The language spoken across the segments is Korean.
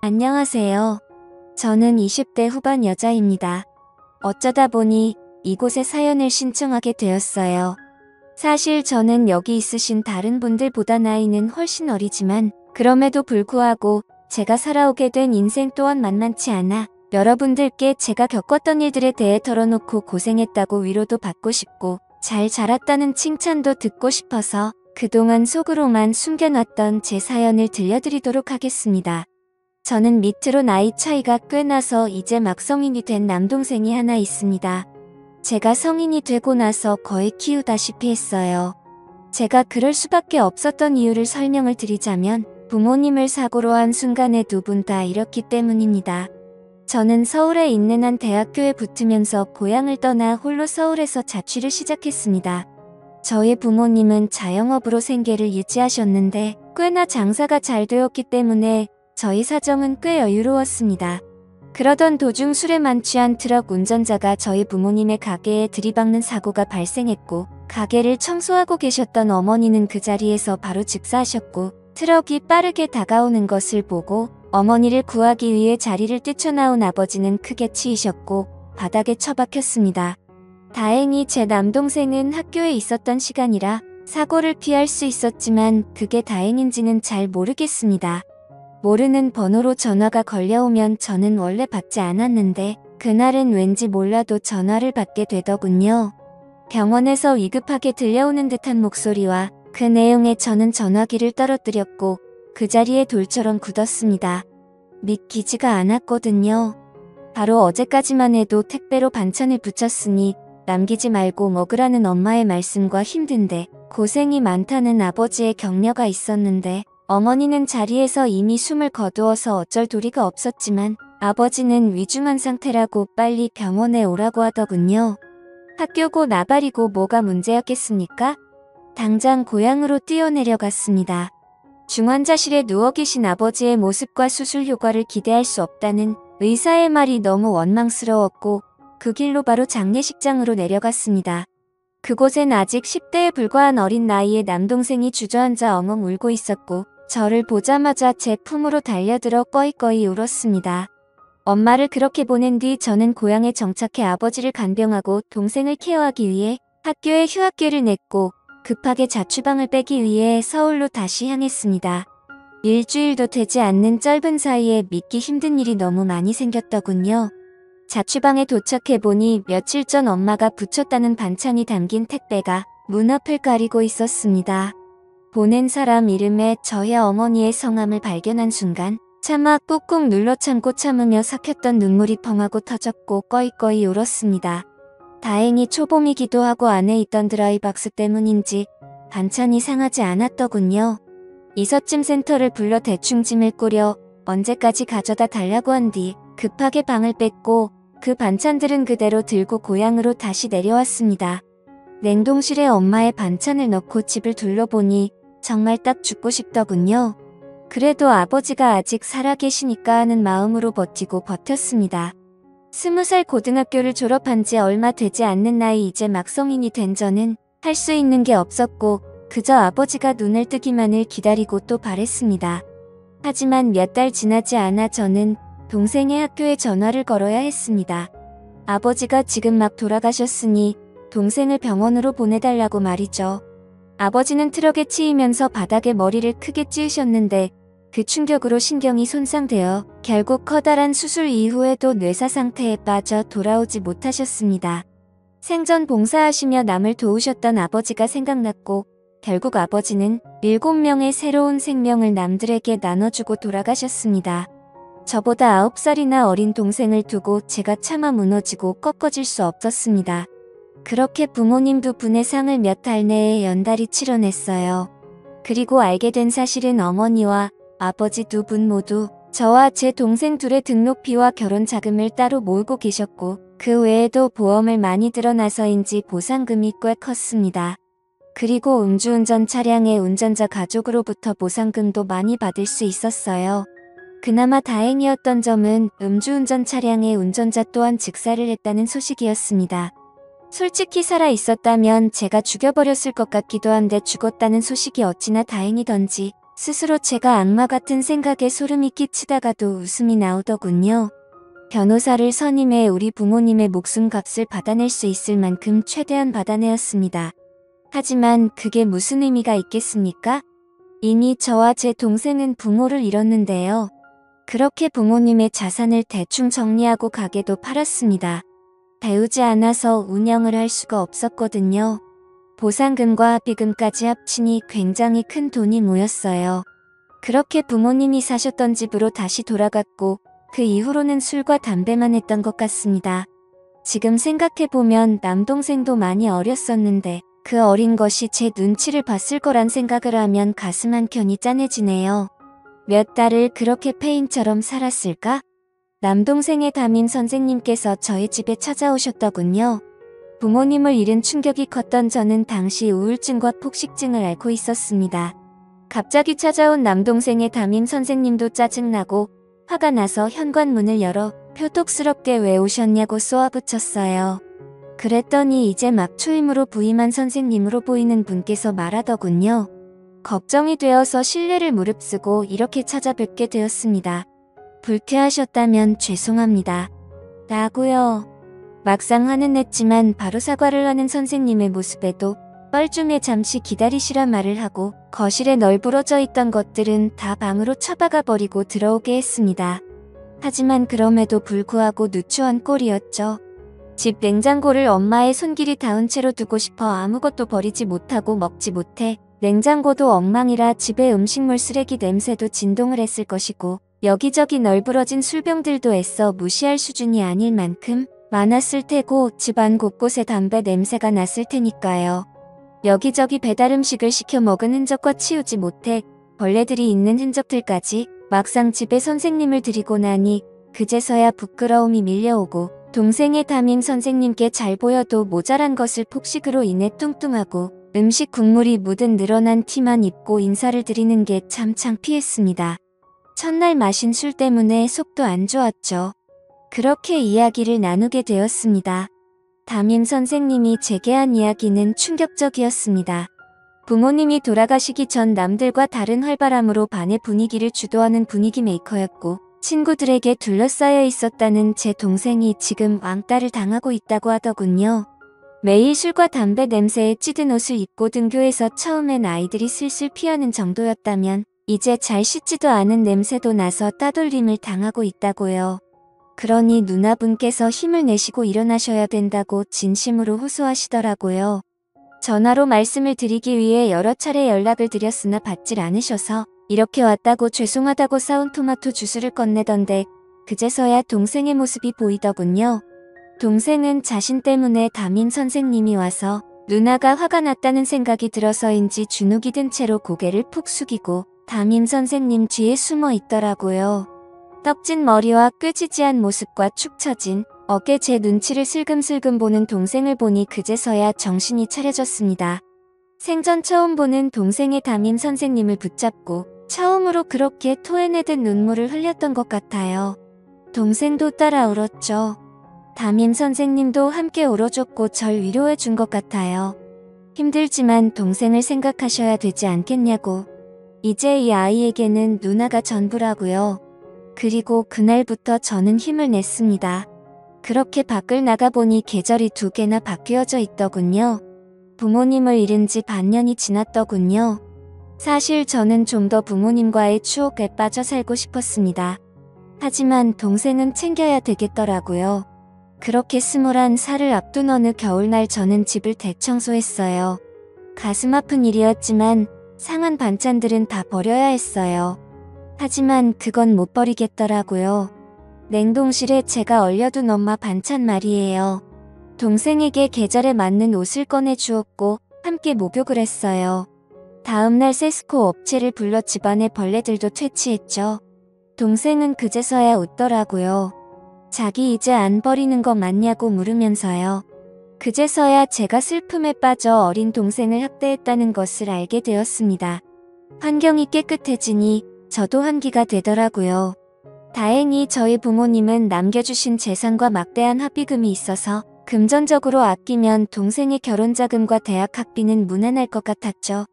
안녕하세요. 저는 20대 후반 여자입니다. 어쩌다 보니 이곳에 사연을 신청하게 되었어요. 사실 저는 여기 있으신 다른 분들보다 나이는 훨씬 어리지만 그럼에도 불구하고 제가 살아오게 된 인생 또한 만만치 않아 여러분들께 제가 겪었던 일들에 대해 털어놓고 고생했다고 위로도 받고 싶고 잘 자랐다는 칭찬도 듣고 싶어서 그동안 속으로만 숨겨놨던 제 사연을 들려드리도록 하겠습니다. 저는 밑으로 나이 차이가 꽤 나서 이제 막 성인이 된 남동생이 하나 있습니다. 제가 성인이 되고 나서 거의 키우다시피 했어요. 제가 그럴 수밖에 없었던 이유를 설명을 드리자면 부모님을 사고로 한 순간에 두 분 다 잃었기 때문입니다. 저는 서울에 있는 한 대학교에 붙으면서 고향을 떠나 홀로 서울에서 자취를 시작했습니다. 저희 부모님은 자영업으로 생계를 유지하셨는데 꽤나 장사가 잘 되었기 때문에 저희 사정은 꽤 여유로웠습니다. 그러던 도중 술에 만취한 트럭 운전자가 저희 부모님의 가게에 들이박는 사고가 발생했고 가게를 청소하고 계셨던 어머니는 그 자리에서 바로 즉사하셨고 트럭이 빠르게 다가오는 것을 보고 어머니를 구하기 위해 자리를 뛰쳐나온 아버지는 크게 치이셨고 바닥에 처박혔습니다. 다행히 제 남동생은 학교에 있었던 시간이라 사고를 피할 수 있었지만 그게 다행인지는 잘 모르겠습니다. 모르는 번호로 전화가 걸려오면 저는 원래 받지 않았는데 그날은 왠지 몰라도 전화를 받게 되더군요. 병원에서 위급하게 들려오는 듯한 목소리와 그 내용에 저는 전화기를 떨어뜨렸고 그 자리에 돌처럼 굳었습니다. 믿기지가 않았거든요. 바로 어제까지만 해도 택배로 반찬을 붙였으니 남기지 말고 먹으라는 엄마의 말씀과 힘든데 고생이 많다는 아버지의 격려가 있었는데 어머니는 자리에서 이미 숨을 거두어서 어쩔 도리가 없었지만 아버지는 위중한 상태라고 빨리 병원에 오라고 하더군요. 학교고 나발이고 뭐가 문제였겠습니까? 당장 고향으로 뛰어내려갔습니다. 중환자실에 누워 계신 아버지의 모습과 수술 효과를 기대할 수 없다는 의사의 말이 너무 원망스러웠고 그 길로 바로 장례식장으로 내려갔습니다. 그곳엔 아직 10대에 불과한 어린 나이의 남동생이 주저앉아 엉엉 울고 있었고 저를 보자마자 제 품으로 달려들어 꺼이꺼이 울었습니다. 엄마를 그렇게 보낸 뒤 저는 고향에 정착해 아버지를 간병하고 동생을 케어하기 위해 학교에 휴학계를 냈고 급하게 자취방을 빼기 위해 서울로 다시 향했습니다. 일주일도 되지 않는 짧은 사이에 믿기 힘든 일이 너무 많이 생겼더군요. 자취방에 도착해보니 며칠 전 엄마가 붙였다는 반찬이 담긴 택배가 문 앞을 가리고 있었습니다. 보낸 사람 이름에 저희 어머니의 성함을 발견한 순간 차마 꾹꾹 눌러 참고 참으며 삭혔던 눈물이 펑하고 터졌고 꺼이꺼이 울었습니다. 다행히 초봄이기도 하고 안에 있던 드라이박스 때문인지 반찬이 상하지 않았더군요. 이삿짐 센터를 불러 대충 짐을 꾸려 언제까지 가져다 달라고 한 뒤 급하게 방을 뺐고 그 반찬들은 그대로 들고 고향으로 다시 내려왔습니다. 냉동실에 엄마의 반찬을 넣고 집을 둘러보니 정말 딱 죽고 싶더군요. 그래도 아버지가 아직 살아계시니까 하는 마음으로 버티고 버텼습니다. 20살 고등학교를 졸업한 지 얼마 되지 않는 나이 이제 막 성인이 된 저는 할 수 있는 게 없었고 그저 아버지가 눈을 뜨기만을 기다리고 또 바랬습니다. 하지만 몇 달 지나지 않아 저는 동생의 학교에 전화를 걸어야 했습니다. 아버지가 지금 막 돌아가셨으니 동생을 병원으로 보내달라고 말이죠. 아버지는 트럭에 치이면서 바닥에 머리를 크게 찌으셨는데 그 충격으로 신경이 손상되어 결국 커다란 수술 이후에도 뇌사 상태에 빠져 돌아오지 못하셨습니다. 생전 봉사하시며 남을 도우셨던 아버지가 생각났고 결국 아버지는 7명의 새로운 생명을 남들에게 나눠주고 돌아가셨습니다. 저보다 9살이나 어린 동생을 두고 제가 차마 무너지고 꺾어질 수 없었습니다. 그렇게 부모님 두 분의 상을 몇 달 내에 연달이 치러냈어요. 그리고 알게 된 사실은 어머니와 아버지 두 분 모두 저와 제 동생 둘의 등록비와 결혼 자금을 따로 모으고 계셨고 그 외에도 보험을 많이 들어나서인지 보상금이 꽤 컸습니다. 그리고 음주운전 차량의 운전자 가족으로부터 보상금도 많이 받을 수 있었어요. 그나마 다행이었던 점은 음주운전 차량의 운전자 또한 즉사를 했다는 소식이었습니다. 솔직히 살아 있었다면 제가 죽여버렸을 것 같기도 한데 죽었다는 소식이 어찌나 다행이던지 스스로 제가 악마 같은 생각에 소름이 끼치다가도 웃음이 나오더군요. 변호사를 선임해 우리 부모님의 목숨값을 받아낼 수 있을 만큼 최대한 받아내었습니다. 하지만 그게 무슨 의미가 있겠습니까? 이미 저와 제 동생은 부모를 잃었는데요. 그렇게 부모님의 자산을 대충 정리하고 가게도 팔았습니다. 배우지 않아서 운영을 할 수가 없었거든요. 보상금과 합의금까지 합치니 굉장히 큰 돈이 모였어요. 그렇게 부모님이 사셨던 집으로 다시 돌아갔고 그 이후로는 술과 담배만 했던 것 같습니다. 지금 생각해보면 남동생도 많이 어렸었는데 그 어린 것이 제 눈치를 봤을 거란 생각을 하면 가슴 한켠이 짠해지네요. 몇 달을 그렇게 페인처럼 살았을까? 남동생의 담임 선생님께서 저희 집에 찾아오셨더군요. 부모님을 잃은 충격이 컸던 저는 당시 우울증과 폭식증을 앓고 있었습니다. 갑자기 찾아온 남동생의 담임 선생님도 짜증나고 화가 나서 현관문을 열어 표독스럽게 왜 오셨냐고 쏘아붙였어요. 그랬더니 이제 막 초임으로 부임한 선생님으로 보이는 분께서 말하더군요. 걱정이 되어서 실례를 무릅쓰고 이렇게 찾아뵙게 되었습니다. 불쾌하셨다면 죄송합니다. 라고요. 막상 화는 냈지만 바로 사과를 하는 선생님의 모습에도 뻘쭘해 잠시 기다리시라 말을 하고 거실에 널브러져 있던 것들은 다 방으로 처박아 버리고 들어오게 했습니다. 하지만 그럼에도 불구하고 누추한 꼴이었죠. 집 냉장고를 엄마의 손길이 닿은 채로 두고 싶어 아무것도 버리지 못하고 먹지 못해 냉장고도 엉망이라 집에 음식물 쓰레기 냄새도 진동을 했을 것이고 여기저기 널브러진 술병들도 애써 무시할 수준이 아닐 만큼 많았을 테고 집안 곳곳에 담배 냄새가 났을 테니까요. 여기저기 배달 음식을 시켜 먹은 흔적과 치우지 못해 벌레들이 있는 흔적들까지 막상 집에 선생님을 들이고 나니 그제서야 부끄러움이 밀려오고 동생의 담임 선생님께 잘 보여도 모자란 것을 폭식으로 인해 뚱뚱하고 음식 국물이 묻은 늘어난 티만 입고 인사를 드리는 게 참 창피했습니다. 첫날 마신 술 때문에 속도 안 좋았죠. 그렇게 이야기를 나누게 되었습니다. 담임 선생님이 제게 한 이야기는 충격적이었습니다. 부모님이 돌아가시기 전 남들과 다른 활발함으로 반의 분위기를 주도하는 분위기 메이커였고 친구들에게 둘러싸여 있었다는 제 동생이 지금 왕따를 당하고 있다고 하더군요. 매일 술과 담배 냄새에 찌든 옷을 입고 등교해서 처음엔 아이들이 슬슬 피하는 정도였다면 이제 잘 씻지도 않은 냄새도 나서 따돌림을 당하고 있다고요. 그러니 누나분께서 힘을 내시고 일어나셔야 된다고 진심으로 호소하시더라고요. 전화로 말씀을 드리기 위해 여러 차례 연락을 드렸으나 받질 않으셔서 이렇게 왔다고 죄송하다고 싸운 토마토 주스를 건네던데 그제서야 동생의 모습이 보이더군요. 동생은 자신 때문에 담임 선생님이 와서 누나가 화가 났다는 생각이 들어서인지 주눅이 든 채로 고개를 푹 숙이고 담임 선생님 뒤에 숨어 있더라고요. 떡진 머리와 끄지지한 모습과 축 처진 어깨 제 눈치를 슬금슬금 보는 동생을 보니 그제서야 정신이 차려졌습니다. 생전 처음 보는 동생의 담임 선생님을 붙잡고 처음으로 그렇게 토해내듯 눈물을 흘렸던 것 같아요. 동생도 따라 울었죠. 담임 선생님도 함께 울어줬고 절 위로해 준 것 같아요. 힘들지만 동생을 생각하셔야 되지 않겠냐고. 이제 이 아이에게는 누나가 전부라고요. 그리고 그날부터 저는 힘을 냈습니다. 그렇게 밖을 나가보니 계절이 2개나 바뀌어져 있더군요. 부모님을 잃은 지 반년이 지났더군요. 사실 저는 좀 더 부모님과의 추억에 빠져 살고 싶었습니다. 하지만 동생은 챙겨야 되겠더라고요. 그렇게 21살을 앞둔 어느 겨울날 저는 집을 대청소했어요. 가슴 아픈 일이었지만 상한 반찬들은 다 버려야 했어요. 하지만 그건 못 버리겠더라고요. 냉동실에 제가 얼려둔 엄마 반찬 말이에요. 동생에게 계절에 맞는 옷을 꺼내 주었고 함께 목욕을 했어요. 다음날 세스코 업체를 불러 집안의 벌레들도 퇴치했죠. 동생은 그제서야 웃더라고요. 자기 이제 안 버리는 거 맞냐고 물으면서요. 그제서야 제가 슬픔에 빠져 어린 동생을 학대했다는 것을 알게 되었습니다. 환경이 깨끗해지니 저도 환기가 되더라고요. 다행히 저희 부모님은 남겨주신 재산과 막대한 합의금이 있어서 금전적으로 아끼면 동생의 결혼 자금과 대학 학비는 무난할 것 같았죠.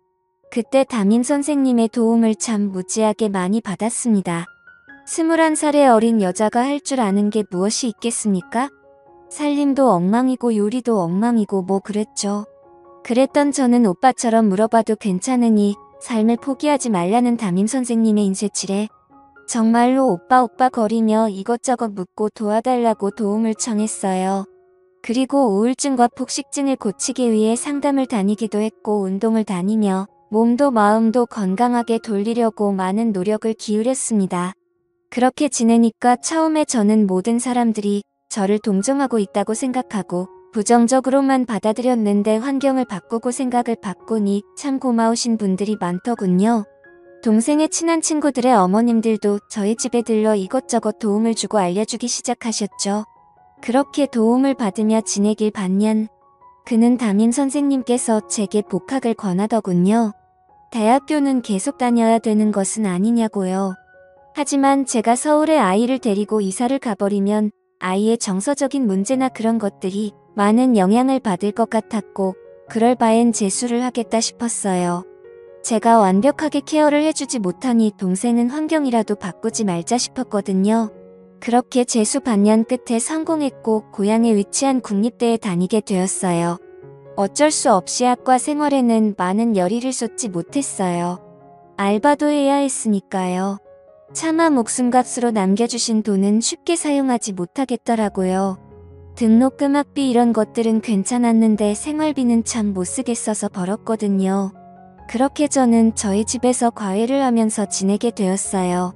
그때 담임 선생님의 도움을 참 무지하게 많이 받았습니다. 21살의 어린 여자가 할 줄 아는 게 무엇이 있겠습니까? 살림도 엉망이고 요리도 엉망이고 뭐 그랬죠. 그랬던 저는 오빠처럼 물어봐도 괜찮으니 삶을 포기하지 말라는 담임 선생님의 인쇄질에 정말로 오빠 거리며 이것저것 묻고 도와달라고 도움을 청했어요. 그리고 우울증과 폭식증을 고치기 위해 상담을 다니기도 했고 운동을 다니며 몸도 마음도 건강하게 돌리려고 많은 노력을 기울였습니다. 그렇게 지내니까 처음에 저는 모든 사람들이 저를 동정하고 있다고 생각하고 부정적으로만 받아들였는데 환경을 바꾸고 생각을 바꾸니 참 고마우신 분들이 많더군요. 동생의 친한 친구들의 어머님들도 저희 집에 들러 이것저것 도움을 주고 알려주기 시작하셨죠. 그렇게 도움을 받으며 지내길 반년, 그는 담임 선생님께서 제게 복학을 권하더군요. 대학교는 계속 다녀야 되는 것은 아니냐고요. 하지만 제가 서울에 아이를 데리고 이사를 가버리면 아이의 정서적인 문제나 그런 것들이 많은 영향을 받을 것 같았고 그럴 바엔 재수를 하겠다 싶었어요. 제가 완벽하게 케어를 해주지 못하니 동생은 환경이라도 바꾸지 말자 싶었거든요. 그렇게 재수 반년 끝에 성공했고 고향에 위치한 국립대에 다니게 되었어요. 어쩔 수 없이 학과 생활에는 많은 열의를 쏟지 못했어요. 알바도 해야 했으니까요. 차마 목숨값으로 남겨주신 돈은 쉽게 사용하지 못하겠더라고요. 등록금 학비 이런 것들은 괜찮았는데 생활비는 참 못쓰겠어서 벌었거든요. 그렇게 저는 저희 집에서 과외를 하면서 지내게 되었어요.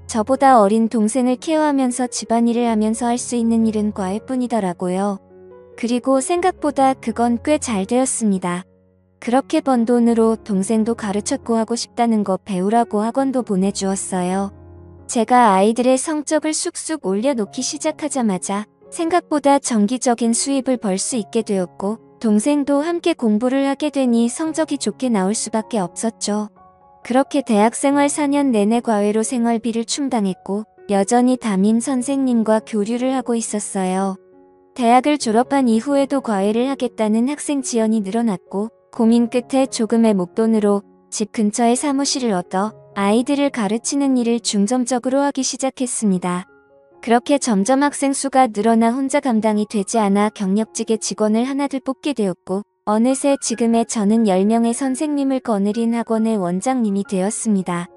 저보다 어린 동생을 케어하면서 집안일을 하면서 할 수 있는 일은 과외뿐이더라고요. 그리고 생각보다 그건 꽤 잘 되었습니다. 그렇게 번 돈으로 동생도 가르쳤고 하고 싶다는 거 배우라고 학원도 보내주었어요. 제가 아이들의 성적을 쑥쑥 올려놓기 시작하자마자 생각보다 정기적인 수입을 벌 수 있게 되었고 동생도 함께 공부를 하게 되니 성적이 좋게 나올 수밖에 없었죠. 그렇게 대학생활 4년 내내 과외로 생활비를 충당했고 여전히 담임 선생님과 교류를 하고 있었어요. 대학을 졸업한 이후에도 과외를 하겠다는 학생 지원이 늘어났고 고민 끝에 조금의 목돈으로 집 근처에 사무실을 얻어 아이들을 가르치는 일을 중점적으로 하기 시작했습니다. 그렇게 점점 학생 수가 늘어나 혼자 감당이 되지 않아 경력직의 직원을 하나둘 뽑게 되었고 어느새 지금의 저는 10명의 선생님을 거느린 학원의 원장님이 되었습니다.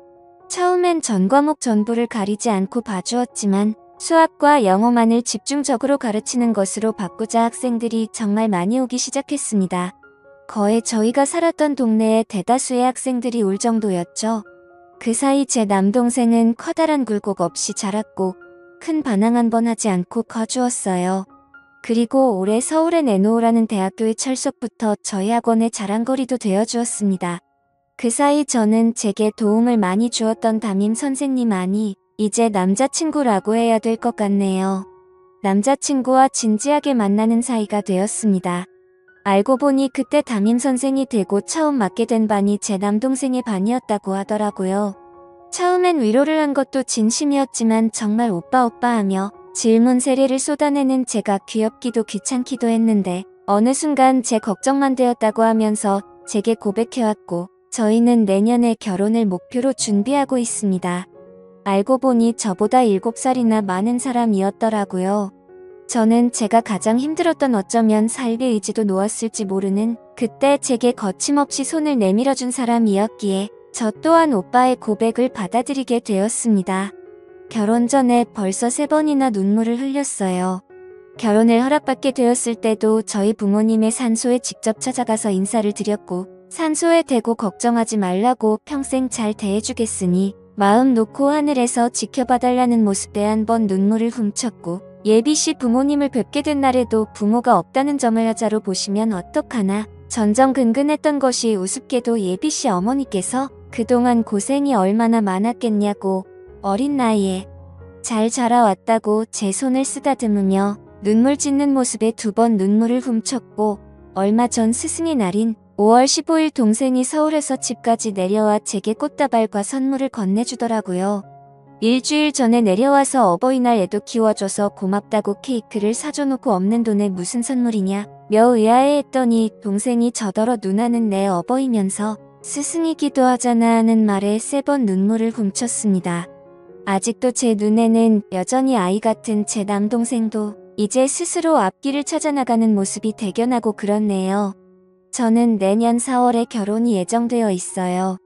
처음엔 전 과목 전부를 가리지 않고 봐주었지만 수학과 영어만을 집중적으로 가르치는 것으로 바꾸자 학생들이 정말 많이 오기 시작했습니다. 거의 저희가 살았던 동네에 대다수의 학생들이 올 정도였죠. 그 사이 제 남동생은 커다란 굴곡 없이 자랐고 큰 반항 한 번 하지 않고 커주었어요. 그리고 올해 서울에 내놓으라는 대학교의 철석부터 저희 학원의 자랑거리도 되어주었습니다. 그 사이 저는 제게 도움을 많이 주었던 담임 선생님 아니 이제 남자친구라고 해야 될 것 같네요. 남자친구와 진지하게 만나는 사이가 되었습니다. 알고 보니 그때 담임 선생이 되고 처음 맡게 된 반이 제 남동생의 반이었다고 하더라고요. 처음엔 위로를 한 것도 진심이었지만 정말 오빠 하며 질문 세례를 쏟아내는 제가 귀엽기도 귀찮기도 했는데 어느 순간 제 걱정만 되었다고 하면서 제게 고백해왔고 저희는 내년에 결혼을 목표로 준비하고 있습니다. 알고 보니 저보다 7살이나 많은 사람이었더라고요. 저는 제가 가장 힘들었던 어쩌면 삶의 의지도 놓았을지 모르는 그때 제게 거침없이 손을 내밀어준 사람이었기에 저 또한 오빠의 고백을 받아들이게 되었습니다. 결혼 전에 벌써 3번이나 눈물을 흘렸어요. 결혼을 허락받게 되었을 때도 저희 부모님의 산소에 직접 찾아가서 인사를 드렸고 산소에 대고 걱정하지 말라고 평생 잘 대해주겠으니 마음 놓고 하늘에서 지켜봐달라는 모습에 한 번 눈물을 훔쳤고 예비씨 부모님을 뵙게 된 날에도 부모가 없다는 점을 하자로 보시면 어떡하나 전전근근했던 것이 우습게도 예비씨 어머니께서 그동안 고생이 얼마나 많았겠냐고 어린 나이에 잘 자라왔다고 제 손을 쓰다듬으며 눈물 짓는 모습에 2번 눈물을 훔쳤고 얼마 전 스승의 날인 5월 15일 동생이 서울에서 집까지 내려와 제게 꽃다발과 선물을 건네주더라고요. 일주일 전에 내려와서 어버이날 애도 키워줘서 고맙다고 케이크를 사줘놓고 없는 돈에 무슨 선물이냐 며 의아해했더니 동생이 저더러 누나는 내 어버이면서 스승이 기도하잖아 하는 말에 세 번 눈물을 훔쳤습니다. 아직도 제 눈에는 여전히 아이 같은 제 남동생도 이제 스스로 앞길을 찾아나가는 모습이 대견하고 그렇네요. 저는 내년 4월에 결혼이 예정되어 있어요.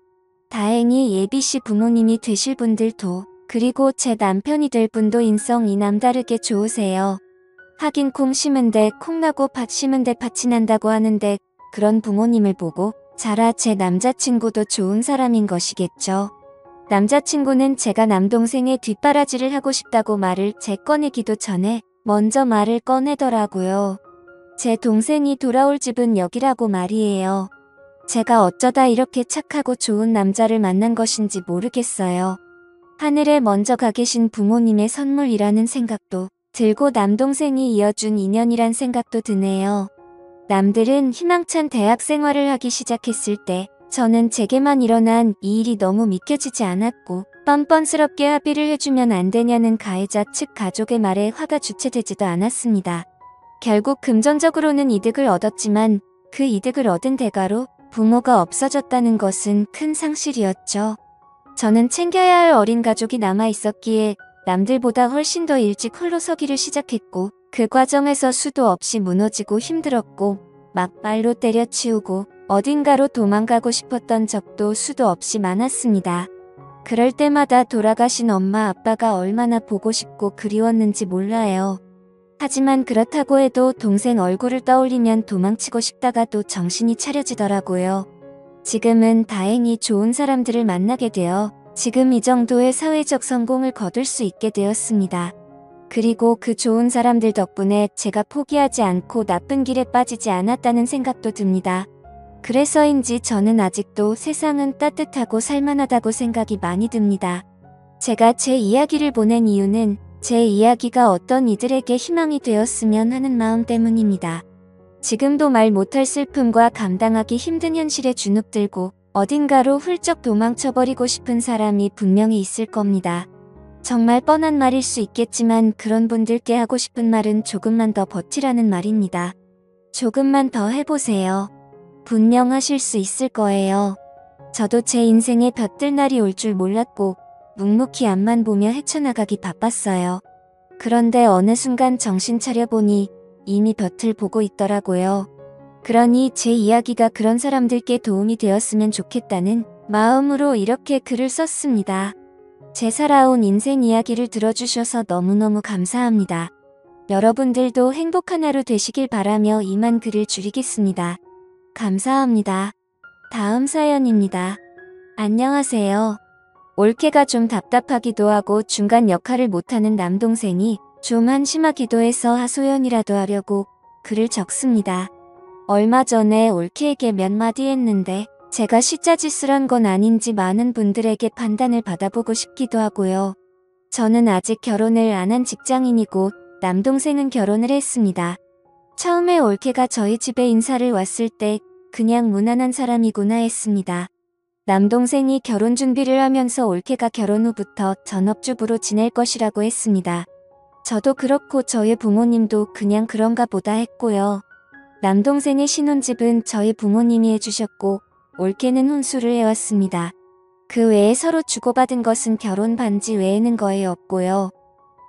다행히 예비씨 부모님이 되실 분들도 그리고 제 남편이 될 분도 인성이 남다르게 좋으세요. 하긴 콩 심은데 콩 나고 팥 심은데 팥이 난다고 하는데 그런 부모님을 보고 자라 제 남자친구도 좋은 사람인 것이겠죠. 남자친구는 제가 남동생의 뒷바라지를 하고 싶다고 말을 제 꺼내기도 전에 먼저 말을 꺼내더라고요. 제 동생이 돌아올 집은 여기라고 말이에요. 제가 어쩌다 이렇게 착하고 좋은 남자를 만난 것인지 모르겠어요. 하늘에 먼저 가 계신 부모님의 선물이라는 생각도 들고 남동생이 이어준 인연이란 생각도 드네요. 남들은 희망찬 대학 생활을 하기 시작했을 때 저는 제게만 일어난 이 일이 너무 믿겨지지 않았고 뻔뻔스럽게 합의를 해주면 안 되냐는 가해자 측 가족의 말에 화가 주체되지도 않았습니다. 결국 금전적으로는 이득을 얻었지만 그 이득을 얻은 대가로 부모가 없어졌다는 것은 큰 상실이었죠. 저는 챙겨야 할 어린 가족이 남아 있었기에 남들보다 훨씬 더 일찍 홀로 서기를 시작했고 그 과정에서 수도 없이 무너지고 힘들었고 막발로 때려치우고 어딘가로 도망가고 싶었던 적도 수도 없이 많았습니다. 그럴 때마다 돌아가신 엄마 아빠가 얼마나 보고 싶고 그리웠는지 몰라요. 하지만 그렇다고 해도 동생 얼굴을 떠올리면 도망치고 싶다가도 정신이 차려지더라고요. 지금은 다행히 좋은 사람들을 만나게 되어 지금 이 정도의 사회적 성공을 거둘 수 있게 되었습니다. 그리고 그 좋은 사람들 덕분에 제가 포기하지 않고 나쁜 길에 빠지지 않았다는 생각도 듭니다. 그래서인지 저는 아직도 세상은 따뜻하고 살만하다고 생각이 많이 듭니다. 제가 제 이야기를 보낸 이유는 제 이야기가 어떤 이들에게 희망이 되었으면 하는 마음 때문입니다. 지금도 말 못할 슬픔과 감당하기 힘든 현실에 주눅들고 어딘가로 훌쩍 도망쳐버리고 싶은 사람이 분명히 있을 겁니다. 정말 뻔한 말일 수 있겠지만 그런 분들께 하고 싶은 말은 조금만 더 버티라는 말입니다. 조금만 더 해보세요. 분명 하실 수 있을 거예요. 저도 제 인생에 볕들 날이 올 줄 몰랐고 묵묵히 앞만 보며 헤쳐나가기 바빴어요. 그런데 어느 순간 정신 차려보니 이미 볕을 보고 있더라고요. 그러니 제 이야기가 그런 사람들께 도움이 되었으면 좋겠다는 마음으로 이렇게 글을 썼습니다. 제 살아온 인생 이야기를 들어주셔서 너무너무 감사합니다. 여러분들도 행복한 하루 되시길 바라며 이만 글을 줄이겠습니다. 감사합니다. 다음 사연입니다. 안녕하세요. 올케가 좀 답답하기도 하고 중간 역할을 못하는 남동생이 좀 한심하기도 해서 하소연이라도 하려고 글을 적습니다. 얼마 전에 올케에게 몇 마디 했는데 제가 시자짓을 한 건 아닌지 많은 분들에게 판단을 받아보고 싶기도 하고요. 저는 아직 결혼을 안 한 직장인이고 남동생은 결혼을 했습니다. 처음에 올케가 저희 집에 인사를 왔을 때 그냥 무난한 사람이구나 했습니다. 남동생이 결혼 준비를 하면서 올케가 결혼 후부터 전업주부로 지낼 것이라고 했습니다. 저도 그렇고 저희 부모님도 그냥 그런가 보다 했고요. 남동생의 신혼집은 저희 부모님이 해주셨고 올케는 혼수를 해왔습니다. 그 외에 서로 주고받은 것은 결혼 반지 외에는 거의 없고요.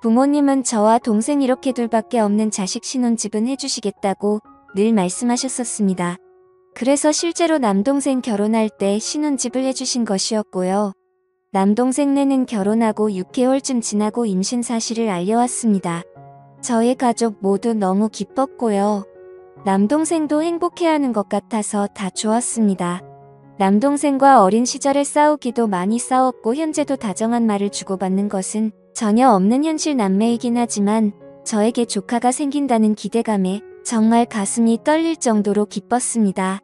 부모님은 저와 동생 이렇게 둘밖에 없는 자식 신혼집은 해주시겠다고 늘 말씀하셨었습니다. 그래서 실제로 남동생 결혼할 때 신혼집을 해주신 것이었고요. 남동생네는 결혼하고 6개월쯤 지나고 임신 사실을 알려왔습니다. 저희 가족 모두 너무 기뻤고요. 남동생도 행복해하는 것 같아서 다 좋았습니다. 남동생과 어린 시절에 싸우기도 많이 싸웠고 현재도 다정한 말을 주고받는 것은 전혀 없는 현실 남매이긴 하지만 저에게 조카가 생긴다는 기대감에 정말 가슴이 떨릴 정도로 기뻤습니다.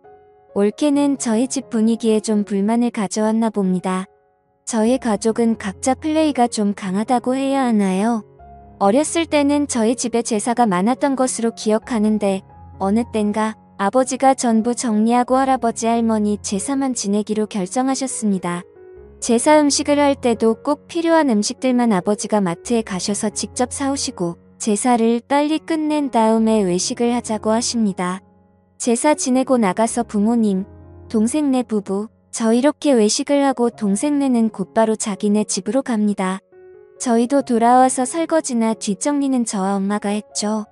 올케는 저희 집 분위기에 좀 불만을 가져왔나 봅니다. 저희 가족은 각자 플레이가 좀 강하다고 해야 하나요? 어렸을 때는 저희 집에 제사가 많았던 것으로 기억하는데 어느 땐가 아버지가 전부 정리하고 할아버지 할머니 제사만 지내기로 결정하셨습니다. 제사 음식을 할 때도 꼭 필요한 음식들만 아버지가 마트에 가셔서 직접 사오시고 제사를 빨리 끝낸 다음에 외식을 하자고 하십니다. 제사 지내고 나가서 부모님, 동생네 부부, 저 이렇게 외식을 하고 동생네는 곧바로 자기네 집으로 갑니다. 저희도 돌아와서 설거지나 뒷정리는 저와 엄마가 했죠.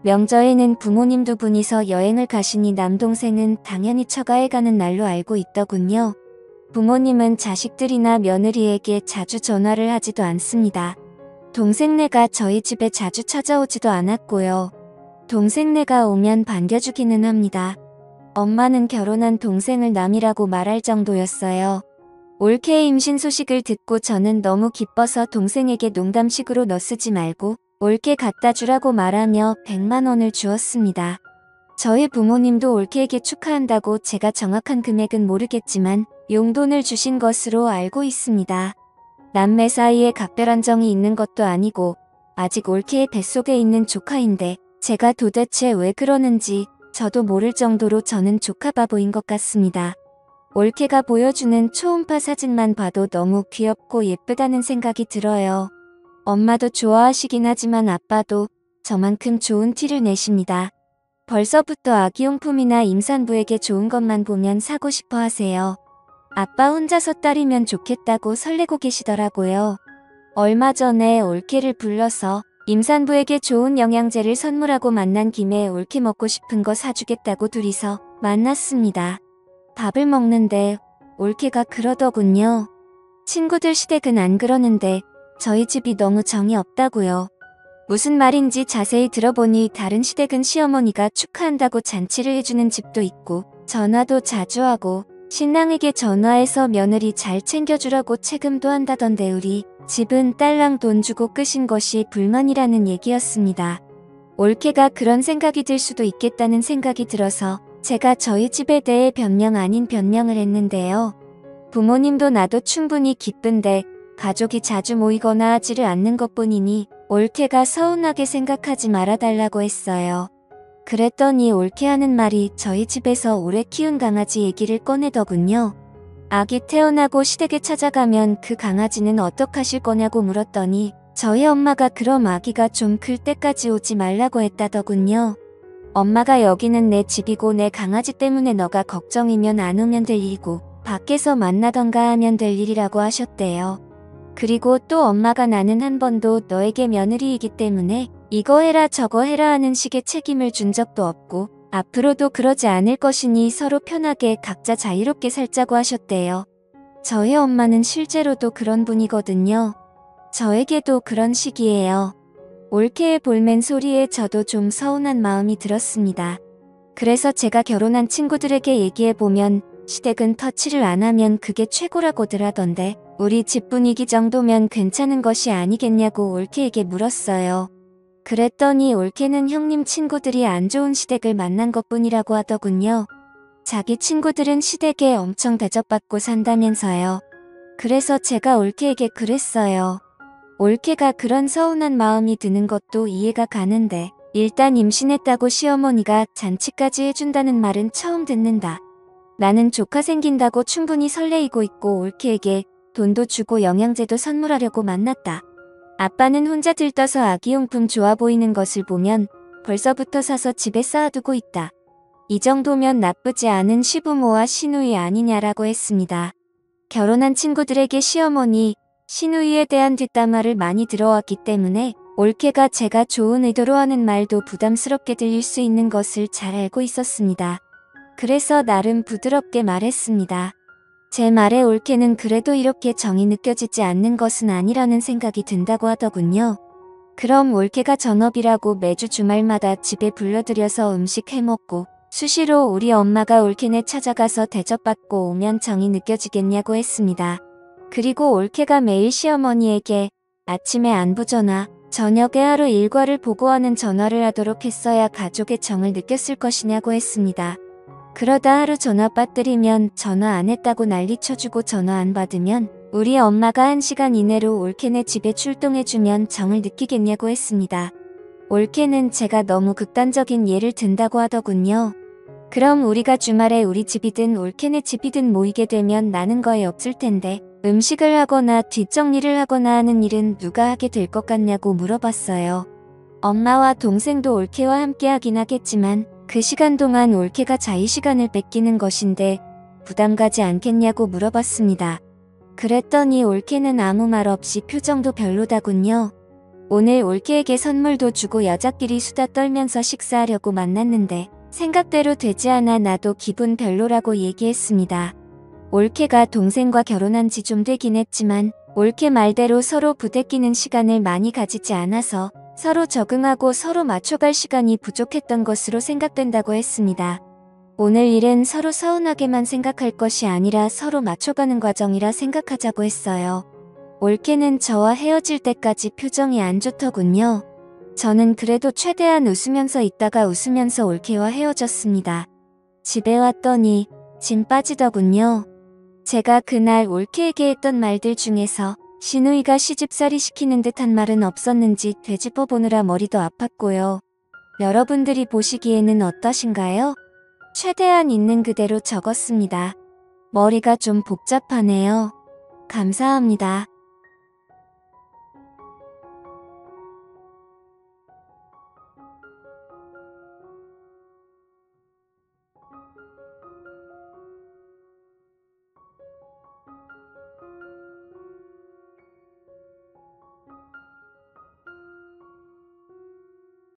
명절에는 부모님 두 분이서 여행을 가시니 남동생은 당연히 처가에 가는 날로 알고 있더군요. 부모님은 자식들이나 며느리에게 자주 전화를 하지도 않습니다. 동생네가 저희 집에 자주 찾아오지도 않았고요. 동생네가 오면 반겨주기는 합니다. 엄마는 결혼한 동생을 남이라고 말할 정도였어요. 올케의 임신 소식을 듣고 저는 너무 기뻐서 동생에게 농담식으로 너 쓰지 말고 올케 갖다 주라고 말하며 100만 원을 주었습니다. 저희 부모님도 올케에게 축하한다고 제가 정확한 금액은 모르겠지만 용돈을 주신 것으로 알고 있습니다. 남매 사이에 각별한 정이 있는 것도 아니고 아직 올케의 뱃속에 있는 조카인데 제가 도대체 왜 그러는지 저도 모를 정도로 저는 조카 바보인 것 같습니다. 올케가 보여주는 초음파 사진만 봐도 너무 귀엽고 예쁘다는 생각이 들어요. 엄마도 좋아하시긴 하지만 아빠도 저만큼 좋은 티를 내십니다. 벌써부터 아기용품이나 임산부에게 좋은 것만 보면 사고 싶어 하세요. 아빠 혼자서 딸이면 좋겠다고 설레고 계시더라고요. 얼마 전에 올케를 불러서 임산부에게 좋은 영양제를 선물하고 만난 김에 올케 먹고 싶은 거 사주겠다고 둘이서 만났습니다. 밥을 먹는데 올케가 그러더군요. 친구들 시댁은 안 그러는데 저희 집이 너무 정이 없다고요. 무슨 말인지 자세히 들어보니 다른 시댁은 시어머니가 축하한다고 잔치를 해주는 집도 있고 전화도 자주 하고 신랑에게 전화해서 며느리 잘 챙겨주라고 채금도 한다던데 우리 집은 딸랑 돈 주고 끄신 것이 불만이라는 얘기였습니다. 올케가 그런 생각이 들 수도 있겠다는 생각이 들어서 제가 저희 집에 대해 변명 아닌 변명을 했는데요. 부모님도 나도 충분히 기쁜데 가족이 자주 모이거나 하지를 않는 것뿐이니 올케가 서운하게 생각하지 말아달라고 했어요. 그랬더니 올케 하는 말이 저희 집에서 오래 키운 강아지 얘기를 꺼내더군요. 아기 태어나고 시댁에 찾아가면 그 강아지는 어떡하실 거냐고 물었더니 저희 엄마가 그럼 아기가 좀 클 때까지 오지 말라고 했다더군요. 엄마가 여기는 내 집이고 내 강아지 때문에 너가 걱정이면 안 오면 될 일이고 밖에서 만나던가 하면 될 일이라고 하셨대요. 그리고 또 엄마가 나는 한 번도 너에게 며느리이기 때문에 이거 해라 저거 해라 하는 식의 책임을 준 적도 없고 앞으로도 그러지 않을 것이니 서로 편하게 각자 자유롭게 살자고 하셨대요. 저희 엄마는 실제로도 그런 분이거든요. 저에게도 그런 식이에요. 올케의 볼멘 소리에 저도 좀 서운한 마음이 들었습니다. 그래서 제가 결혼한 친구들에게 얘기해보면 시댁은 터치를 안 하면 그게 최고라고들 하던데 우리 집 분위기 정도면 괜찮은 것이 아니겠냐고 올케에게 물었어요. 그랬더니 올케는 형님 친구들이 안 좋은 시댁을 만난 것뿐이라고 하더군요. 자기 친구들은 시댁에 엄청 대접받고 산다면서요. 그래서 제가 올케에게 그랬어요. 올케가 그런 서운한 마음이 드는 것도 이해가 가는데 일단 임신했다고 시어머니가 잔치까지 해준다는 말은 처음 듣는다. 나는 조카 생긴다고 충분히 설레이고 있고 올케에게 돈도 주고 영양제도 선물하려고 만났다. 아빠는 혼자 들떠서 아기용품 좋아 보이는 것을 보면 벌써부터 사서 집에 쌓아두고 있다. 이 정도면 나쁘지 않은 시부모와 시누이 아니냐라고 했습니다. 결혼한 친구들에게 시어머니, 시누이에 대한 뒷담화를 많이 들어왔기 때문에 올케가 제가 좋은 의도로 하는 말도 부담스럽게 들릴 수 있는 것을 잘 알고 있었습니다. 그래서 나름 부드럽게 말했습니다. 제 말에 올케는 그래도 이렇게 정이 느껴지지 않는 것은 아니라는 생각이 든다고 하더군요. 그럼 올케가 전업이라고 매주 주말마다 집에 불러들여서 음식 해먹고 수시로 우리 엄마가 올케네 찾아가서 대접받고 오면 정이 느껴지겠냐고 했습니다. 그리고 올케가 매일 시어머니에게 아침에 안부 전화, 저녁에 하루 일과를 보고하는 전화를 하도록 했어야 가족의 정을 느꼈을 것이냐고 했습니다. 그러다 하루 전화 빠뜨리면 전화 안 했다고 난리 쳐주고 전화 안 받으면 우리 엄마가 1시간 이내로 올케네 집에 출동해주면 정을 느끼겠냐고 했습니다. 올케는 제가 너무 극단적인 예를 든다고 하더군요. 그럼 우리가 주말에 우리 집이든 올케네 집이든 모이게 되면 나는 거의 없을 텐데 음식을 하거나 뒷정리를 하거나 하는 일은 누가 하게 될 것 같냐고 물어봤어요. 엄마와 동생도 올케와 함께 하긴 하겠지만 그 시간 동안 올케가 자유시간을 뺏기는 것인데 부담 가지 않겠냐고 물어봤습니다. 그랬더니 올케는 아무 말 없이 표정도 별로다군요. 오늘 올케에게 선물도 주고 여자끼리 수다 떨면서 식사하려고 만났는데 생각대로 되지 않아 나도 기분 별로라고 얘기했습니다. 올케가 동생과 결혼한 지 좀 되긴 했지만 올케 말대로 서로 부대끼는 시간을 많이 가지지 않아서 서로 적응하고 서로 맞춰갈 시간이 부족했던 것으로 생각된다고 했습니다. 오늘 일은 서로 서운하게만 생각할 것이 아니라 서로 맞춰가는 과정이라 생각하자고 했어요. 올케는 저와 헤어질 때까지 표정이 안 좋더군요. 저는 그래도 최대한 웃으면서 있다가 웃으면서 올케와 헤어졌습니다. 집에 왔더니 진 빠지더군요. 제가 그날 올케에게 했던 말들 중에서 시누이가 시집살이 시키는 듯한 말은 없었는지 되짚어보느라 머리도 아팠고요. 여러분들이 보시기에는 어떠신가요? 최대한 있는 그대로 적었습니다. 머리가 좀 복잡하네요. 감사합니다.